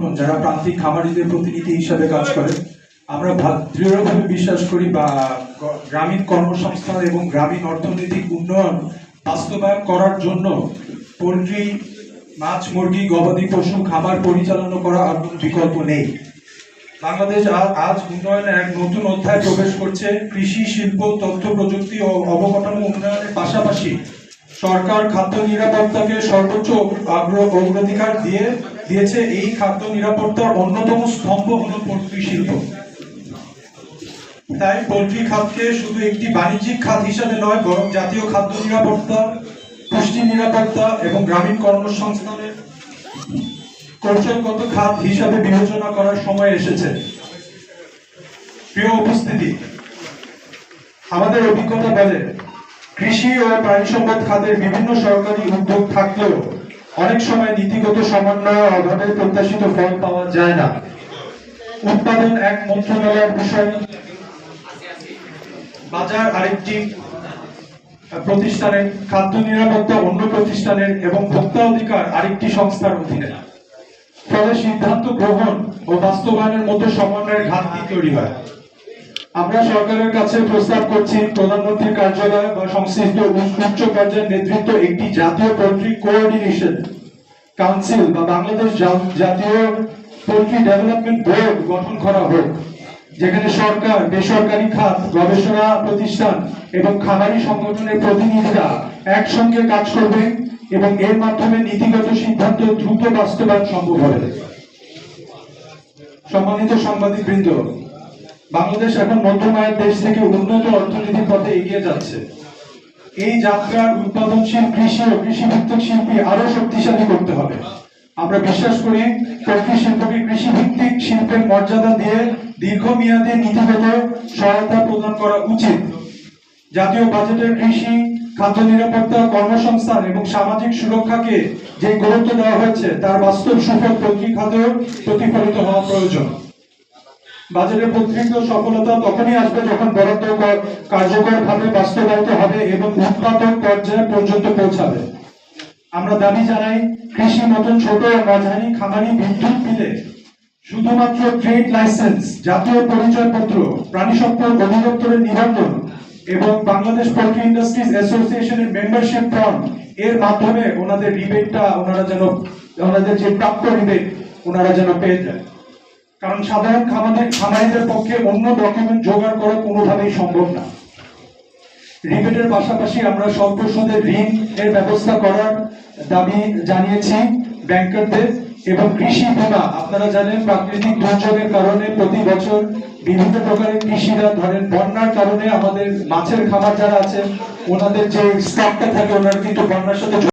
সংগঠন যারা প্রান্তিক খামারিদের প্রতিনিধি হিসাবে কাজ করে, আমরা দৃঢ়ভাবে বিশ্বাস করি বা গ্রামীণ কর্মসংস্থান এবং গ্রামীণ অর্থনৈতিক উন্নয়ন বাস্তবায়ন করার জন্য পোল্ট্রি, মাছ, মুরগি, গবাদি পশু খামার পরিচালনা করা আর কোনো বিকল্প নেই। বাংলাদেশ আজ উন্নয়নের এক নতুন অধ্যায় প্রবেশ করছে। কৃষি, শিল্প, তথ্য প্রযুক্তি ও অবকাঠামো উন্নয়নের পাশাপাশি সরকার খাদ্য নিরাপত্তাকে সর্বোচ্চ অগ্রাধিকার দিয়েছে। এই খাদ্য নিরাপত্তার অন্যতম স্তম্ভ হলো পোল্ট্রি শিল্প। তাই পোল্ট্রি খাতকে শুধু একটি বাণিজ্যিক খাত হিসাবে নয়, বরং জাতীয় খাদ্য নিরাপত্তা, পুষ্টি নিরাপত্তা এবং গ্রামীণ কর্মসংস্থানের কৌশলগত খাত হিসাবে বিবেচনা করার সময় এসেছে। প্রিয় উপস্থিতি, আমাদের অভিজ্ঞতা বলে কৃষি ও প্রাণী সম্পদ খাতের বিভিন্ন সরকারি উদ্যোগ থাকলেও অনেক সময় নীতিগত সমন্বয়ের অভাবে প্রত্যাশিত ফল পাওয়া যায় না। উৎপাদন এক মন্ত্রণালয়ের বিষয়, বাজার আরেকটি প্রতিষ্ঠানের, খাদ্য নিরাপত্তা অন্য প্রতিষ্ঠানের এবং ভোক্তা অধিকার আরেকটি সংস্থার অধীনে। ফলে সিদ্ধান্ত গ্রহণ ও বাস্তবায়নের মধ্যে সমন্বয়ের ঘাটতি তৈরি হয়। আমরা সরকারের কাছে প্রস্তাব করছি প্রধানমন্ত্রীর কার্যালয় বা সংশ্লিষ্ট উচ্চ পর্যায়ের নেতৃত্ব একটি জাতীয় পোল্ট্রি কোঅর্ডিনেশন কাউন্সিল বা বাংলাদেশ জাতীয় পোল্ট্রি ডেভেলপমেন্ট বোর্ড গঠন করা হোক, যেখানে সরকার, বেসরকারি খাত, গবেষণা প্রতিষ্ঠান এবং খামারি সংগঠনের প্রতিনিধিরা একসঙ্গে কাজ করবে এবং এর মাধ্যমে নীতিগত সিদ্ধান্ত দ্রুত বাস্তবায়ন সম্ভব হবে। সম্মানিত সাংবাদিকবৃন্দ, বাংলাদেশ এখন মধ্যম আয়ের দেশ থেকে উন্নত অর্থনীতির পথে এগিয়ে যাচ্ছে। এই যাত্রার উৎপাদনশীল কৃষি ও কৃষিভিত্তিক শিল্পী আরো শক্তিশালী করতে হবে। আমরা বিশ্বাস করি পোল্ট্রি শিল্পকে কৃষিভিত্তিক শিল্পের মর্যাদা দিয়ে দীর্ঘমেয়াদী নীতিগত সহায়তা প্রদান করা উচিত। জাতীয় বাজেটের কৃষি, খাদ্য নিরাপত্তা, কর্মসংস্থান এবং সামাজিক সুরক্ষাকে যে গুরুত্ব দেওয়া হয়েছে তার বাস্তব সুফল পোল্ট্রি খাতেও প্রতিফলিত হওয়া প্রয়োজন। বাজারের প্রত্যক্ষ সফলতা তখনই আসবে যখন বরাদ্দ কার্যকরভাবে বাস্তবায়িত হবে এবং উৎপাদক পর্যায়ে পর্যন্ত পৌঁছাবে। আমরা দাবি জানাই, কৃষি মতন ছোট ও মাঝারি খামারি বিদ্যুৎ বিলে শুধুমাত্র ট্রেড লাইসেন্স, জাতীয় পরিচয়পত্র, প্রাণী সম্পদ অধিদপ্তরের নিবন্ধন এবং বাংলাদেশ পোল্ট্রি ইন্ডাস্ট্রিজ অ্যাসোসিয়েশনের মেম্বারশিপ ফর্ম এর মাধ্যমে ওনাদের রিবেটটা ওনাদের যে প্রাপ্য রিবেট ওনারা যেন পেয়ে যায়। কারণ সাধারণ খামারিদের পক্ষে অন্য ডকুমেন্ট জোগাড় করা কোনোভাবেই সম্ভব না। রিবেটের পাশাপাশি আমরা স্বল্প সুদে ঋণ এর ব্যবস্থা করার দাবি জানিয়েছি ব্যাংকারদের। এবং কৃষি বীমা, আপনারা জানেন প্রাকৃতিক দুর্যোগের কারণে প্রতি বছর বিভিন্ন প্রকারের কৃষিরা, ধরেন বন্যার কারণে আমাদের মাছের খামার যারা আছে ওনাদের যে স্টকটা থাকে ওনারা কিন্তু বন্যার সাথে